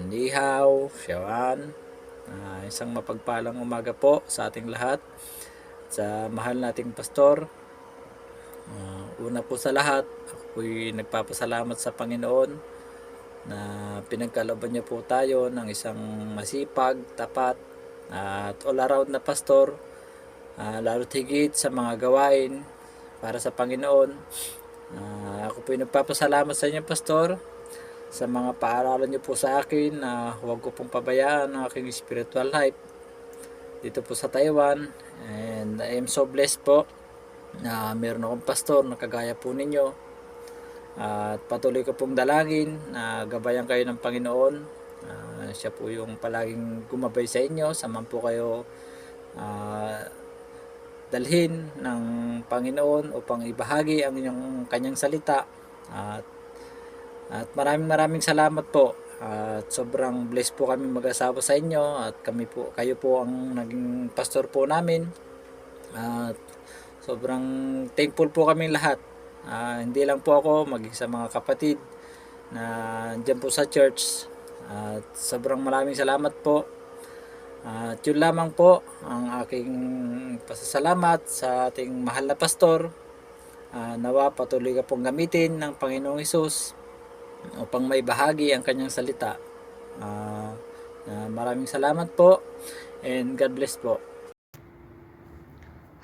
Ni hao, Xiawan. Isang mapagpalang umaga po sa ating lahat. Sa mahal nating pastor. Una po sa lahat, ako po'y nagpapasalamat sa Panginoon na pinagkalooban niya po tayo ng isang masipag, tapat, at all around na pastor. Lalo't higit sa mga gawain para sa Panginoon. Ako po'y nagpapasalamat sa inyo, pastor, sa mga paaralan niyo po sa akin na huwag ko pong pabayaan ang aking spiritual life dito po sa Taiwan. And I am so blessed po na meron akong pastor na kagaya po ninyo. At patuloy ko pong dalangin na gabayan kayo ng Panginoon. Siya po yung palaging gumabay sa inyo. Saman po kayo dalhin ng Panginoon upang ibahagi ang kanyang salita. At maraming salamat po. At sobrang blessed po kami mag-asawa sa inyo at kayo po ang naging pastor po namin. At sobrang thankful po kami lahat. Hindi lang po ako, maging sa mga kapatid na dyan po sa church. At sobrang maraming salamat po. At yun lamang po ang aking pasasalamat sa ating mahal na pastor. Nawa patuloy ka pong gamitin ng Panginoong Hesus upang maibahagi ang kanyang salita. Maraming salamat po and God bless po.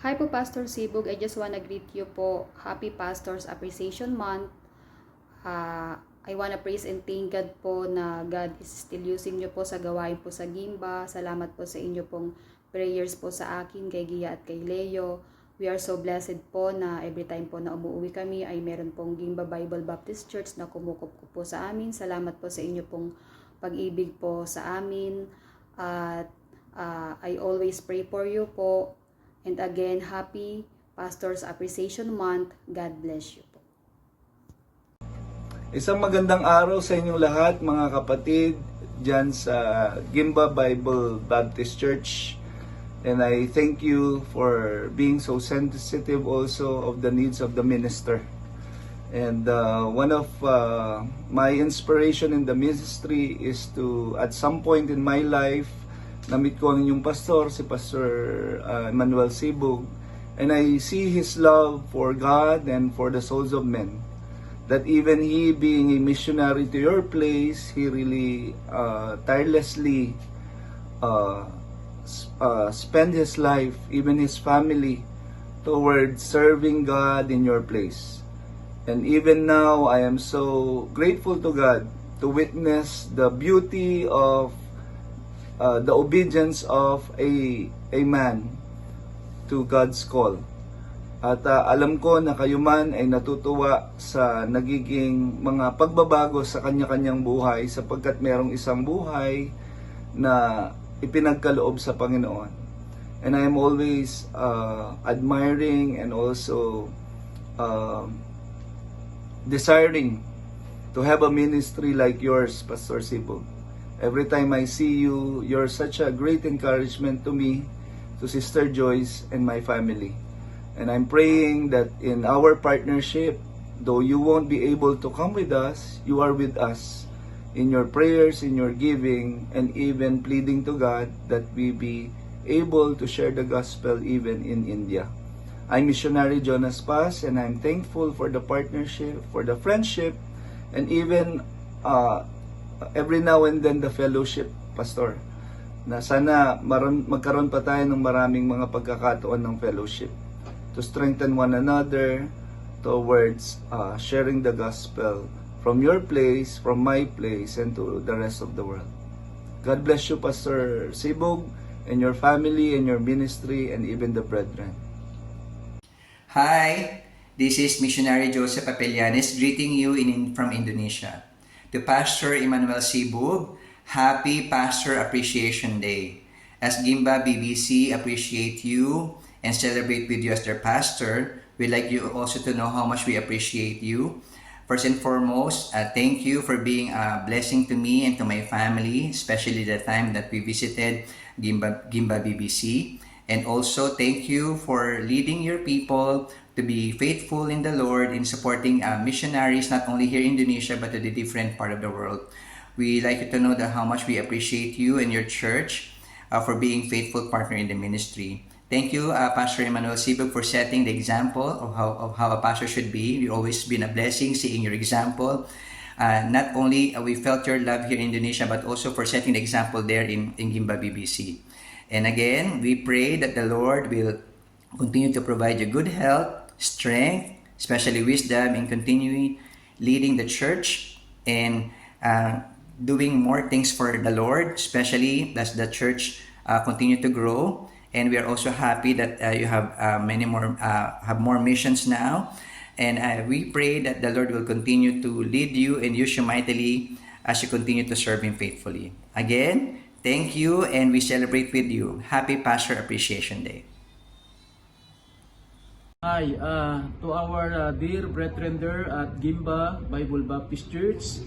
Hi po, Pastor Sibog. I just wanna greet you po. Happy Pastors Appreciation Month. I wanna praise and thank God po na God is still using nyo po sa gawain po sa Gimba. Salamat po sa inyo pong prayers po sa akin, kay Gia at kay Leo. We are so blessed po na every time po na umuwi kami ay meron pong Gimba Bible Baptist Church na kumukup po sa amin. Salamat po sa inyo pong pag-ibig po sa amin. At I always pray for you po. And again, happy Pastors Appreciation Month. God bless you po. Isang magandang araw sa inyong lahat, mga kapatid, dyan sa Gimba Bible Baptist Church. And I thank you for being so sensitive also of the needs of the minister. And one of my inspiration in the ministry is to, at some point in my life, namit ko ang inyong pastor, si Pastor Emmanuel Sibog. And I see his love for God and for the souls of men. That even he being a missionary to your place, he really tirelessly spend his life, even his family, towards serving God in your place. And even now, I am so grateful to God to witness the beauty of the obedience of a man to God's call. At alam ko na kayo man ay natutuwa sa nagiging mga pagbabago sa kanya-kanyang buhay sapagkat merong isang buhay na ipinagkaloob sa Panginoon. And I am always admiring and also desiring to have a ministry like yours, Pastor Sibog. Every time I see you, you're such a great encouragement to me, to Sister Joyce and my family. And I'm praying that in our partnership, though you won't be able to come with us, you are with us in your prayers, in your giving, and even pleading to God that we be able to share the gospel even in India. I'm Missionary Jonas Paz, and I'm thankful for the partnership, for the friendship, and even every now and then the fellowship, Pastor. Na sana magkaroon pa tayo ng maraming mga pagkakataon ng fellowship to strengthen one another towards sharing the gospel from your place, from my place, and to the rest of the world. God bless you, Pastor Sibog, and your family, and your ministry, and even the brethren. Hi, this is Missionary Joseph Apelianes greeting you from Indonesia. To Pastor Emmanuel Sibog, Happy Pastor Appreciation Day. As Gimba BBC appreciate you and celebrate with you as their pastor, we'd like you also to know how much we appreciate you. First and foremost, thank you for being a blessing to me and to my family, especially the time that we visited Gimba BBC. And also, thank you for leading your people to be faithful in the Lord in supporting missionaries not only here in Indonesia but to the different part of the world. We like you to know that how much we appreciate you and your church for being faithful partner in the ministry. Thank you, Pastor Emmanuel Sibug, for setting the example of how a pastor should be. You've always been a blessing seeing your example. Not only we felt your love here in Indonesia, but also for setting the example there in Gimba BBC. And again, we pray that the Lord will continue to provide you good health, strength, especially wisdom in continuing leading the church and doing more things for the Lord, especially as the church continue to grow. And we are also happy that you have have more missions now. And we pray that the Lord will continue to lead you and use you mightily as you continue to serve Him faithfully. Again, thank you, and we celebrate with you. Happy Pastor Appreciation Day. Hi, to our dear brethren there at Gimba Bible Baptist Church.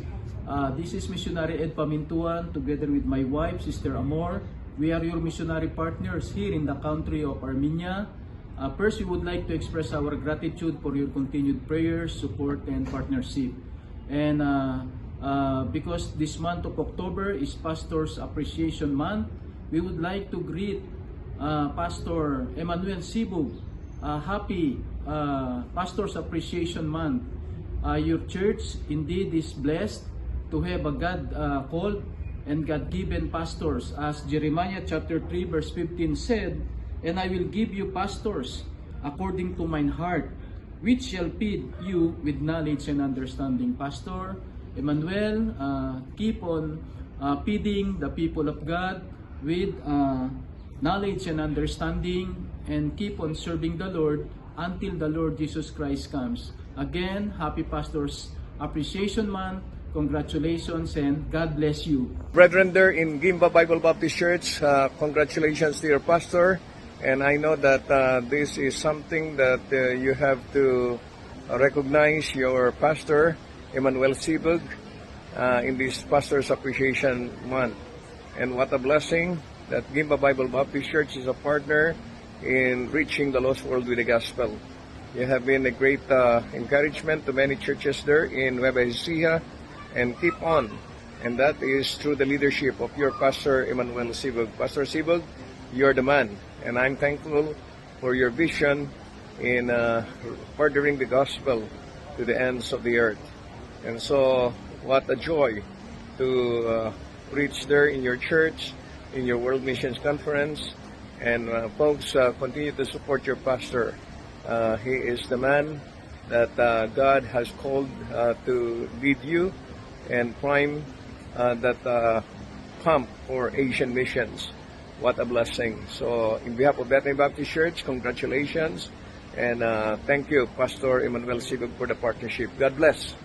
This is Missionary Ed Pamintuan together with my wife, Sister Amor. We are your missionary partners here in the country of Armenia. First, we would like to express our gratitude for your continued prayers, support, and partnership. And because this month of October is Pastor's Appreciation Month, we would like to greet Pastor Emmanuel Sibug. Happy Pastor's Appreciation Month. Your church indeed is blessed to have a God-called and God-given pastors, as Jeremiah chapter 3 verse 15 said, "And I will give you pastors according to mine heart, which shall feed you with knowledge and understanding." Pastor Emmanuel, keep on feeding the people of God with knowledge and understanding, and keep on serving the Lord until the Lord Jesus Christ comes. Again, happy Pastors Appreciation Month. Congratulations and God bless you. Brethren there in Gimba Bible Baptist Church, congratulations to your pastor. And I know that this is something that you have to recognize your pastor, Emmanuel Sibug, in this Pastor's Appreciation Month. And what a blessing that Gimba Bible Baptist Church is a partner in reaching the lost world with the gospel. You have been a great encouragement to many churches there in Nueva Ecija, and keep on. And that is through the leadership of your pastor, Emmanuel Sibug. Pastor Sibug, you're the man. And I'm thankful for your vision in furthering the gospel to the ends of the earth. And so, what a joy to preach there in your church, in your World Missions Conference. And folks, continue to support your pastor. He is the man that God has called to lead you and prime that pump for Asian missions. What a blessing. So, in behalf of Bethany Baptist Church, congratulations. And thank you, Pastor Emmanuel Sibug, for the partnership. God bless.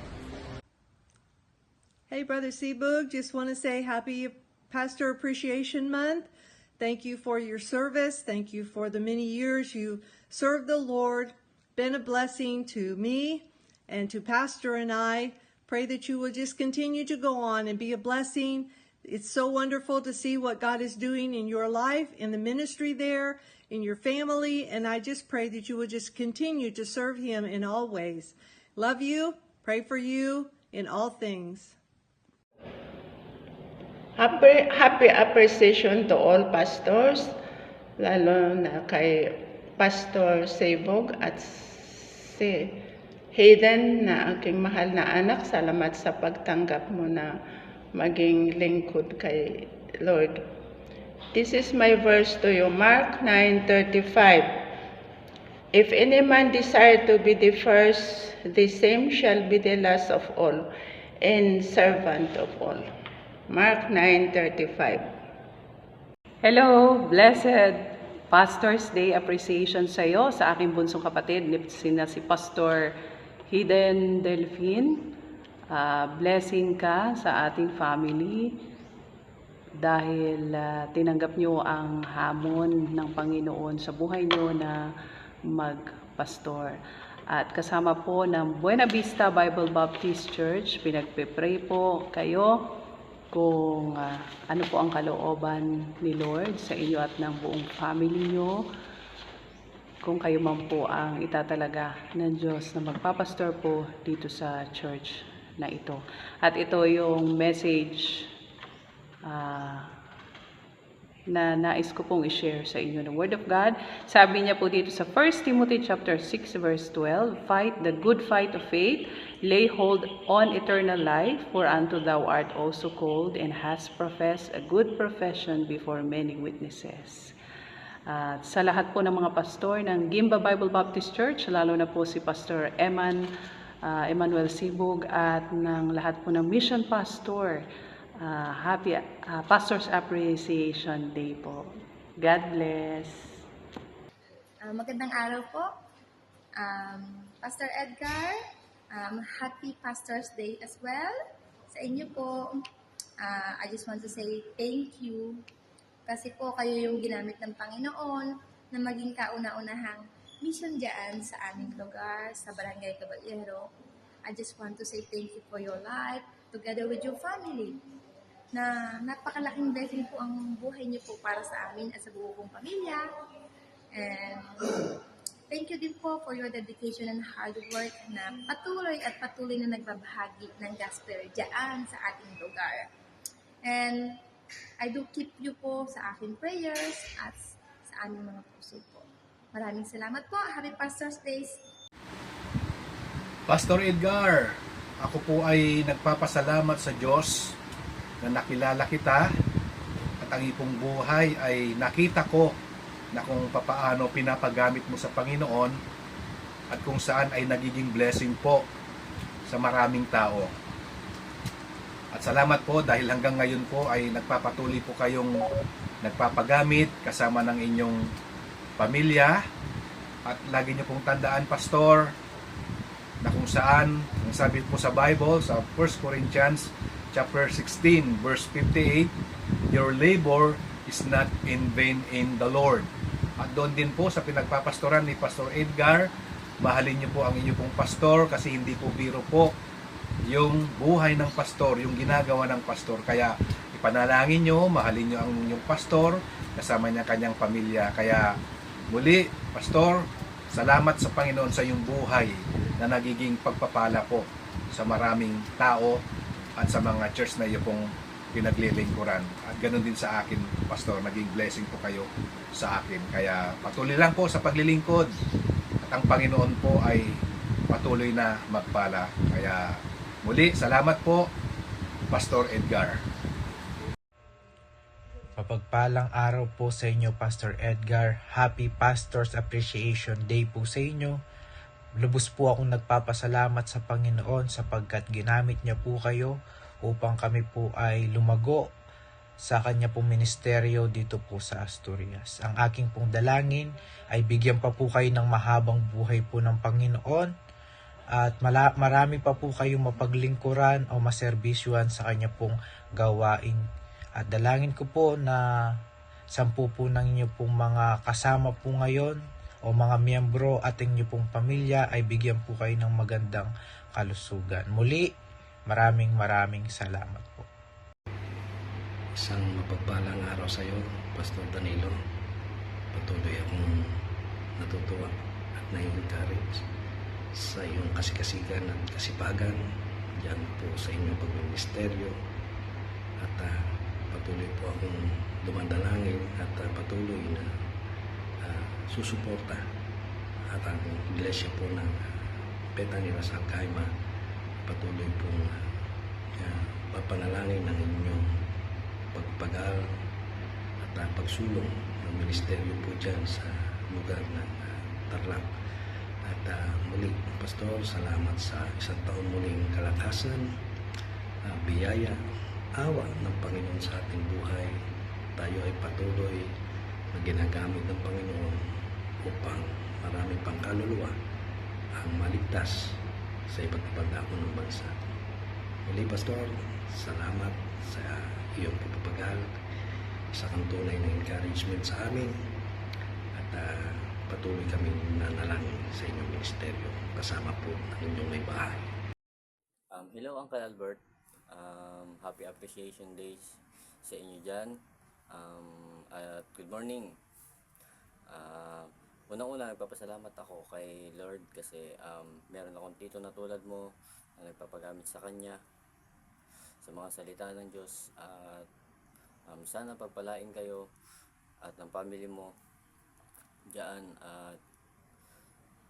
Hey, Brother Sibug, just want to say happy Pastor Appreciation Month. Thank you for your service. Thank you for the many years you served the Lord. Been a blessing to me and to Pastor and I. Pray that you will just continue to go on and be a blessing. It's so wonderful to see what God is doing in your life, in the ministry there, in your family. And I just pray that you will just continue to serve Him in all ways. Love you. Pray for you in all things. Happy appreciation to all pastors, lalo na kay Pastor Sibug at si Hayden na aking mahal na anak. Salamat sa pagtanggap mo na maging lingkod kay Lord. This is my verse to you, Mark 9:35. If any man desire to be the first, the same shall be the last of all, and servant of all. Mark 9:35. Hello, blessed Pastor's Day appreciation sa iyo, sa aking bunsong kapatid, si Pastor Hayden Delphine. Blessing ka sa ating family dahil tinanggap nyo ang hamon ng Panginoon sa buhay nyo na magpastor. At kasama po ng Buena Vista Bible Baptist Church, pinagpe-pray po kayo kung ano po ang kalooban ni Lord sa inyo at ng buong family nyo. Kung kayo man po ang itatalaga ng Diyos na magpapastor po dito sa church na ito. At ito yung message na nais ko pong i-share sa inyo ng Word of God. Sabi niya po dito sa 1 Timothy chapter 6 verse 12, "Fight the good fight of faith, lay hold on eternal life, for unto thou art also called, and hast professed a good profession before many witnesses." At sa lahat po ng mga pastor ng Gimba Bible Baptist Church, lalo na po si Pastor Emmanuel Sibug, at ng lahat po ng mission pastor, happy Pastor's Appreciation Day po. God bless. Magandang araw po. Pastor Edgar, happy Pastor's Day as well. Sa inyo po, I just want to say thank you. Kasi po kayo yung ginamit ng Panginoon na maging kauna-unahang mission dyan sa aming lugar, sa Barangay Caballero. I just want to say thank you for your life, together with your family. Na napakalaking blessing po ang buhay niyo po para sa amin at sa buong kong pamilya. And thank you din po for your dedication and hard work na patuloy na nagbabahagi ng gospel dyan sa ating lugar. And I do keep you po sa aking prayers at sa aming mga puso po. Maraming salamat po. Happy Pastor's Days! Pastor Edgar, ako po ay nagpapasalamat sa Diyos na nakilala kita at ang iyong buhay ay nakita ko na kung papaano pinapagamit mo sa Panginoon at kung saan ay nagiging blessing po sa maraming tao. At salamat po dahil hanggang ngayon po ay nagpapatuloy po kayong nagpapagamit kasama ng inyong pamilya. At lagi niyo pong tandaan, Pastor, na kung saan, kung sabi po sa Bible, sa 1 Corinthians chapter 16 verse 58, your labor is not in vain in the Lord. At doon din po sa pinagpapastoran ni Pastor Edgar, mahalin niyo po ang inyong pong pastor kasi hindi po biro po yung buhay ng pastor, yung ginagawa ng pastor. Kaya ipanalangin nyo, mahalin nyo ang inyong pastor, kasama niya kanyang pamilya. Kaya muli, Pastor, salamat sa Panginoon sa iyong buhay na nagiging pagpapala po sa maraming tao at sa mga church na iyo pong pinaglilingkuran. At ganoon din sa akin, Pastor, naging blessing po kayo sa akin. Kaya patuloy lang po sa paglilingkod at ang Panginoon po ay patuloy na magpala. Kaya muli, salamat po, Pastor Edgar. Mapagpalang araw po sa inyo, Pastor Edgar. Happy Pastor's Appreciation Day po sa inyo. Lubos po akong nagpapasalamat sa Panginoon sapagkat ginamit niya po kayo upang kami po ay lumago sa kanya pong ministeryo dito po sa Asturias. Ang aking pong dalangin ay bigyan pa po kayo ng mahabang buhay po ng Panginoon at marami pa po kayong mapaglingkuran o maserbisyuhan sa kanya pong gawain. At dalangin ko po na 10 po ng inyo pong mga kasama po ngayon o mga miyembro at inyo pong pamilya ay bigyan po kayo ng magandang kalusugan. Muli, maraming salamat po. Isang mapagpalang araw sa iyo, Pastor Danilo. Patuloy akong natutuwa at na-encourage sa iyong kasikasigan at kasipagan diyan po sa inyong pagministeryo. At patuloy po akong dumadalangin at patuloy na susuporta at ang iglesia po ng Bethany Ras Alcaima patuloy pong papanalangin ng inyong pagpagal at pagsulong ng ministeryo po dyan sa lugar ng Tarlac. At muli, Pastor, salamat sa isang taon muling kalakasan, biyaya, awa ng Panginoon sa ating buhay. Tayo ay patuloy na ginagamit ng Panginoon upang marami pang kaluluwa ang maligtas sa iba't ibang dako ng bansa. Muli, Pastor, salamat sa iyong pagpapagal, sa kang tunay na encouragement sa amin, at patuloy kami nanalangin sa inyong ministeryo kasama po ang inyong may bahay. Hello, Uncle Albert. Happy Appreciation Days sa inyo dyan. At good morning. Unang-una, nagpapasalamat ako kay Lord kasi meron akong tito na tulad mo nagpapagamit sa Kanya, sa mga salita ng Diyos. At sana pagpalain kayo at ng family mo diyan. At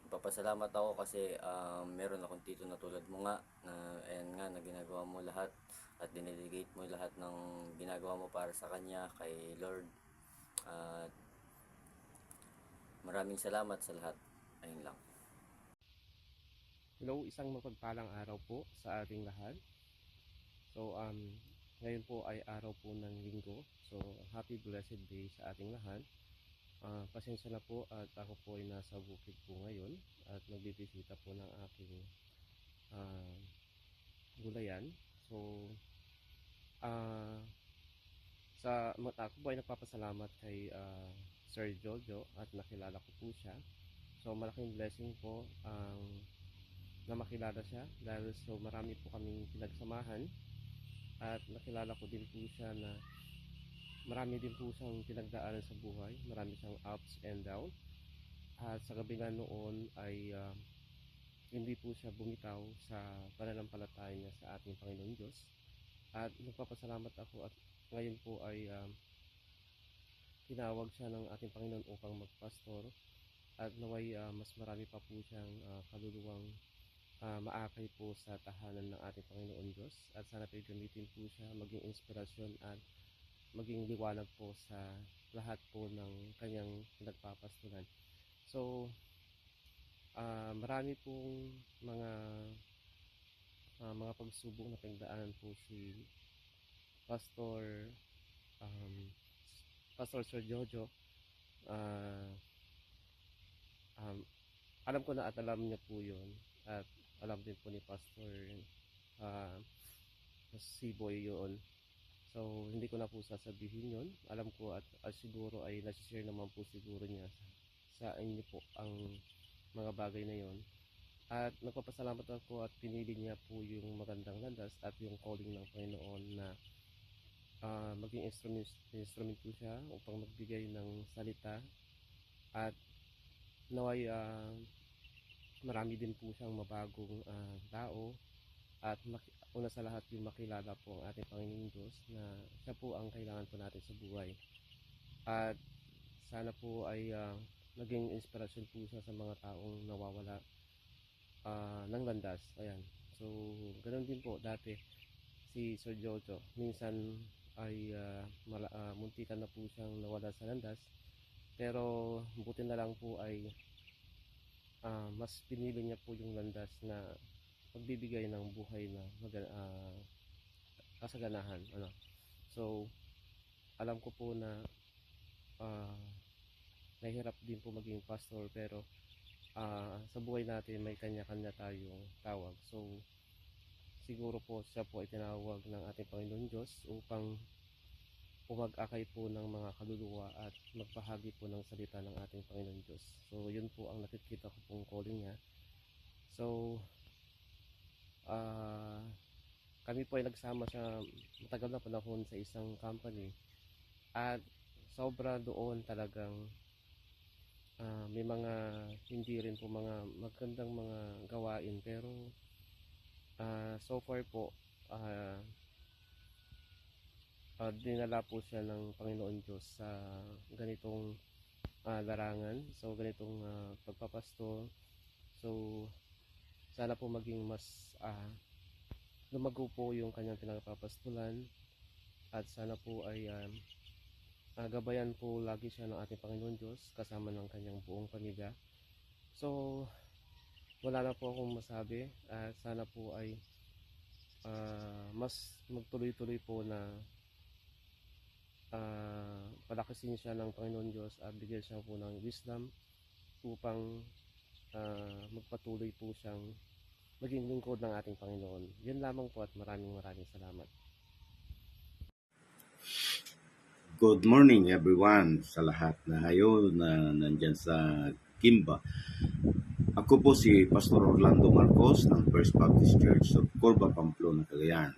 papasalamat ako kasi meron akong tito na tulad mo nga, na ayan nga, na ginagawa mo lahat at dinelegate mo lahat ng ginagawa mo para sa Kanya, kay Lord. At maraming salamat sa lahat. Ayun lang. Hello, isang mapagpalang araw po sa ating lahat. So, ngayon po ay araw po ng linggo. So, happy blessed day sa ating lahat. Pasensya na po at ako po ay nasa bukid po ngayon at nagbibisita po ng aking gulayan. So, ako po ay nagpapasalamat kay Sir Jojo at nakilala ko po siya. So, malaking blessing po na makilala siya dahil so marami po kaming pinagsamahan at nakilala ko din po siya na marami din po siyang pinagdaanan sa buhay, marami siyang ups and downs. At sa gabi nga noon ay hindi po siya bumitaw sa pananampalataya niya sa ating Panginoon Diyos. At nagpapasalamat ako at ngayon po ay tinawag siya ng ating Panginoon upang magpastor at naway mas marami pa po siyang kaluluwang maakay po sa tahanan ng ating Panginoon Diyos at sana po gamitin po siya maging inspirasyon at maging liwanag po sa lahat po ng kanyang pinagpapastulan. So, marami pong mga pagsubok na pinagdaanan po si Pastor Sir Jojo. Alam ko na at alam niya po yun at alam din po ni Pastor Siboy yun. So, hindi ko na po sasabihin yun. Alam ko at siguro ay nasi-share naman po siguro niya sa inyo po ang mga bagay na yun. At nagpapasalamat ako at pinili niya po yung magandang landas at yung calling ng Panginoon na maging instrument po siya upang magbigay ng salita at naway marami din po siyang mabagong tao at una sa lahat yung makilala po ang ating Panginoong Diyos na siya po ang kailangan po natin sa buhay. At sana po ay naging inspirasyon po siya sa mga taong nawawala ng landas. Ayan. So, ganoon din po dati si Sir Jojo. Minsan ay muntikan na po siyang nawala sa landas. Pero buti na lang po ay mas pinili niya po yung landas na magbibigay ng buhay na kasaganahan. So, alam ko po na nahirap din po maging pastor pero sa buhay natin may kanya-kanya tayong tawag. So, siguro po siya po ay tinawag ng ating Panginoon Diyos upang umag-akay po ng mga kaluluwa at magbahagi po ng salita ng ating Panginoon Diyos. So, yun po ang nakikita ko pong calling niya. So, kami po ay nagsama sa matagal na panahon sa isang company at sobra doon talagang may mga hindi rin po mga magandang mga gawain pero so far po dinala po siya ng Panginoon Diyos sa ganitong larangan, so ganitong pagpapasto. So sana po maging mas lumago po yung kanyang pinagpapastulan at sana po ay gabayan po lagi siya ng ating Panginoon Diyos kasama ng kanyang buong pamilya. So wala na po akong masabi at sana po ay mas magtuloy-tuloy po na palakasin siya ng Panginoon Diyos at bigyan siya po ng wisdom upang magpatuloy po siyang maging lingkod ng ating Panginoon. Yun lamang po at maraming salamat. Good morning everyone sa lahat na ngayon na nandyan sa Gimba. Ako po si Pastor Orlando Marcos ng First Baptist Church sa Corba, Pamplona, Cagayan.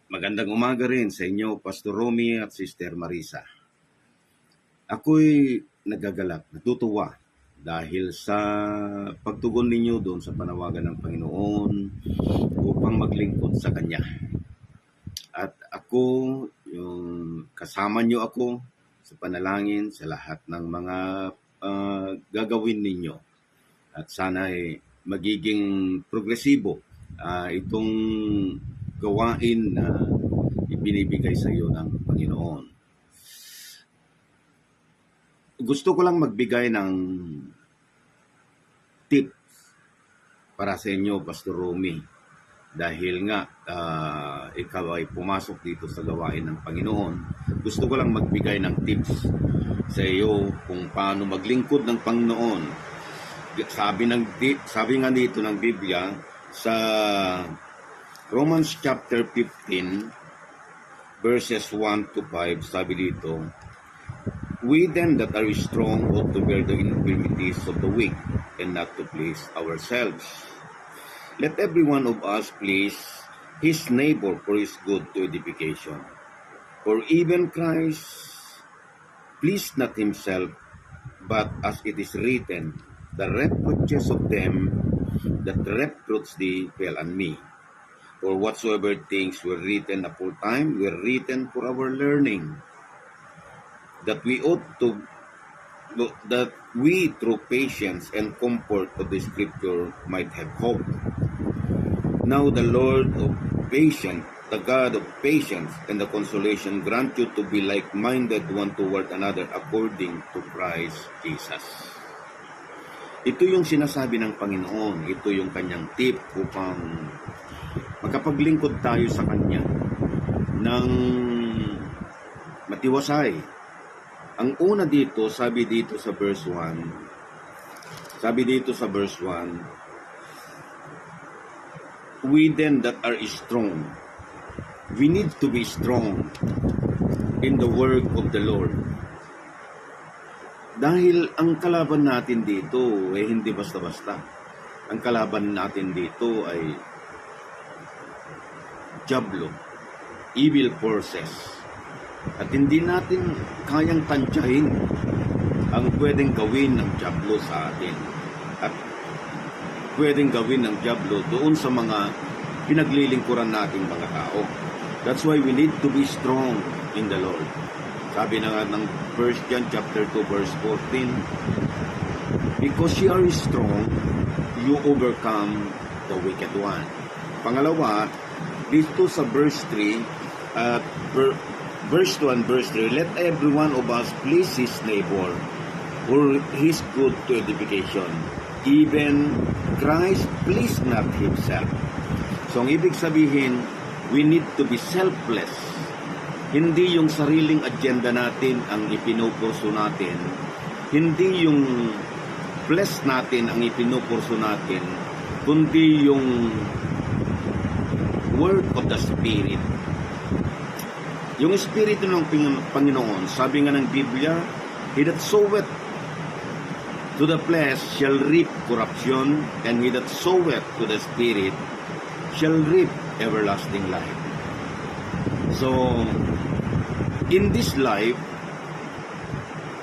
Magandang umaga rin sa inyo, Pastor Romy at Sister Marisa. Ako'y nagagalak, natutuwa dahil sa pagtugon ninyo doon sa panawagan ng Panginoon upang maglingkod sa Kanya. At ako, yung kasama nyo ako sa panalangin sa lahat ng mga gagawin ninyo. At sana magiging progresibo itong gawain na ibinibigay sa iyo ng Panginoon. Gusto ko lang magbigay ng tips para sa inyo, Pastor Romy. Dahil nga, ikaw ay pumasok dito sa gawain ng Panginoon. Gusto ko lang magbigay ng tips sa iyo kung paano maglingkod ng Panginoon. Sabi nga dito ng Biblia, sa Romans chapter 15, verses 1 to 5, sabi dito, "We then that are strong ought to bear the infirmities of the weak, and not to please ourselves. Let every one of us please his neighbor for his good to edification. For even Christ pleased not himself, but as it is written, the reproaches of them that reproach thee fell on me. For whatsoever things were written aforetime were written for our learning, that we through patience and comfort of the Scripture might have hope. Now the Lord of patience, the God of patience and the consolation, grant you to be like-minded one toward another according to Christ Jesus." Ito yung sinasabi ng Panginoon. Ito yung kanyang tip upang makapaglingkod tayo sa Kanya ng matiwasay. Ang una dito, sabi dito sa verse 1, "We then that are strong," we need to be strong in the work of the Lord. Dahil ang kalaban natin dito hindi basta-basta. Ang kalaban natin dito ay diablo, evil forces. At hindi natin kayang tansyahin ang pwedeng gawin ng diablo sa atin. At pwedeng gawin ng diablo doon sa mga pinaglilingkuran nating mga tao. That's why we need to be strong in the Lord. Sabi na nga ng 1 John chapter 2 verse 14, "Because you are strong, you overcome the wicked one." Pangalawa, dito sa verse 3, verse 2 and verse 3, "Let every one of us please his neighbor for his good to edification. Even Christ pleased not himself." So ang ibig sabihin, we need to be selfless. Hindi yung sariling agenda natin ang ipinupurso natin. Hindi yung flesh natin ang ipinupurso natin, kundi yung work of the Spirit. Yung Espiritu ng Panginoon, sabi nga ng Biblia, "He that soweth to the flesh shall reap corruption, and he that soweth to the Spirit shall reap everlasting life." So, in this life,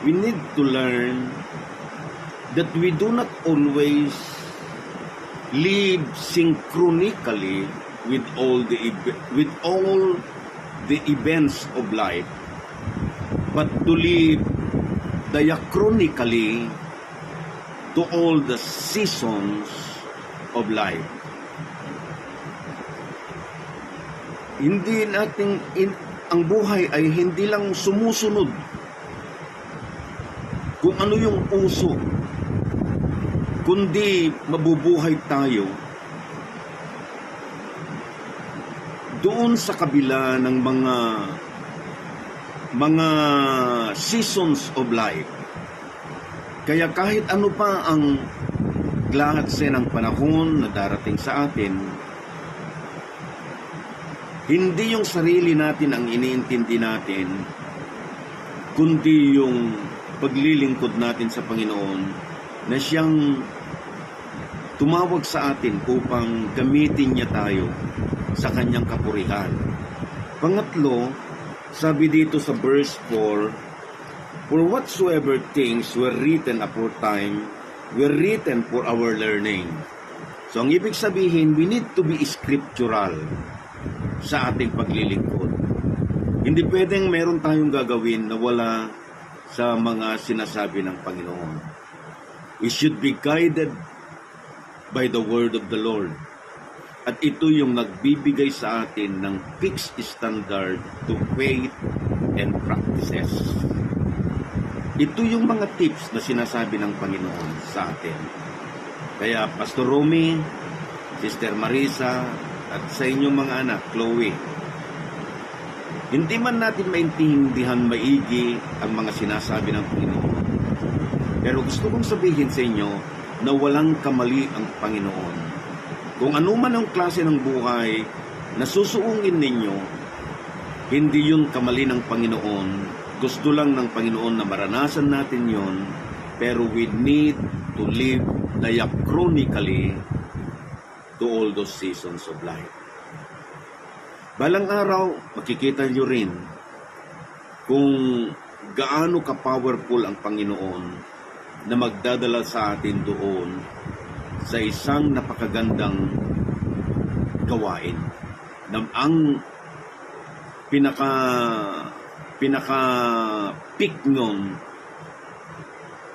we need to learn that we do not always live synchronically with all the events of life, but to live diachronically to all the seasons of life. Hindi natin ang buhay ay hindi lang sumusunod kung ano yung uso, kundi mabubuhay tayo doon sa kabila ng mga seasons of life. Kaya kahit ano pa ang klase ng panahon na darating sa atin, hindi yung sarili natin ang iniintindi natin, kundi yung paglilingkod natin sa Panginoon na siyang tumawag sa atin upang gamitin niya tayo sa kanyang kapurihan. Pangatlo, sabi dito sa verse 4, "For whatsoever things were written aforetime were written for our learning. So ang ibig sabihin, we need to be scriptural sa ating paglilingkod. Hindi pwedeng meron tayong gagawin na wala sa mga sinasabi ng Panginoon. We should be guided by the word of the Lord. At ito yung nagbibigay sa atin ng fixed standard to faith and practices. Ito yung mga tips na sinasabi ng Panginoon sa atin. Kaya Pastor Romy, Sister Marisa, at sa inyong mga anak, Chloe, hindi man natin maintindihan maigi ang mga sinasabi ng Panginoon. Pero gusto kong sabihin sa inyo na walang kamali ang Panginoon. Kung ano man ang klase ng buhay na susuungin ninyo, hindi yun kamali ng Panginoon. Gusto lang ng Panginoon na maranasan natin yon, pero we need to live diachronically to all those seasons of life. Balang araw, makikita nyo rin kung gaano ka-powerful ang Panginoon na magdadala sa atin doon sa isang napakagandang gawain na ang pinaka-peak nun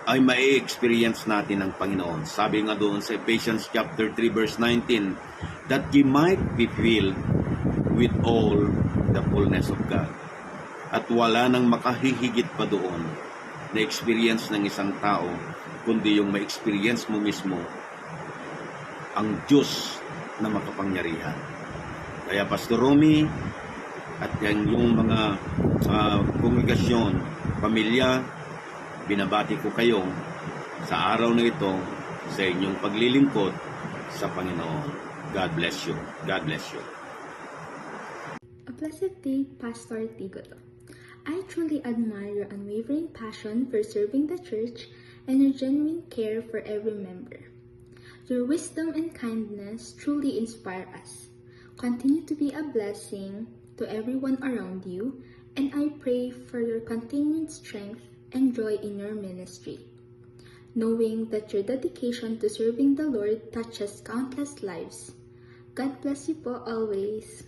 ay mai-experience natin ng Panginoon. Sabi nga doon sa Ephesians chapter 3 verse 19, that ye might be filled with all the fullness of God. At wala nang makahihigit pa doon na experience ng isang tao, kundi yung ma-experience mo mismo ang Diyos na makapangyarihan. Kaya Pastor Romy, at yung mga kongregasyon, pamilya, binabati ko kayo sa araw na ito sa inyong paglilingkod sa Panginoon. God bless you. God bless you. A blessed day, Pastor Tigoto. I truly admire your unwavering passion for serving the church and your genuine care for every member. Your wisdom and kindness truly inspire us. Continue to be a blessing to everyone around you, and I pray for your continued strength and joy in your ministry, knowing that your dedication to serving the Lord touches countless lives. God bless you po always.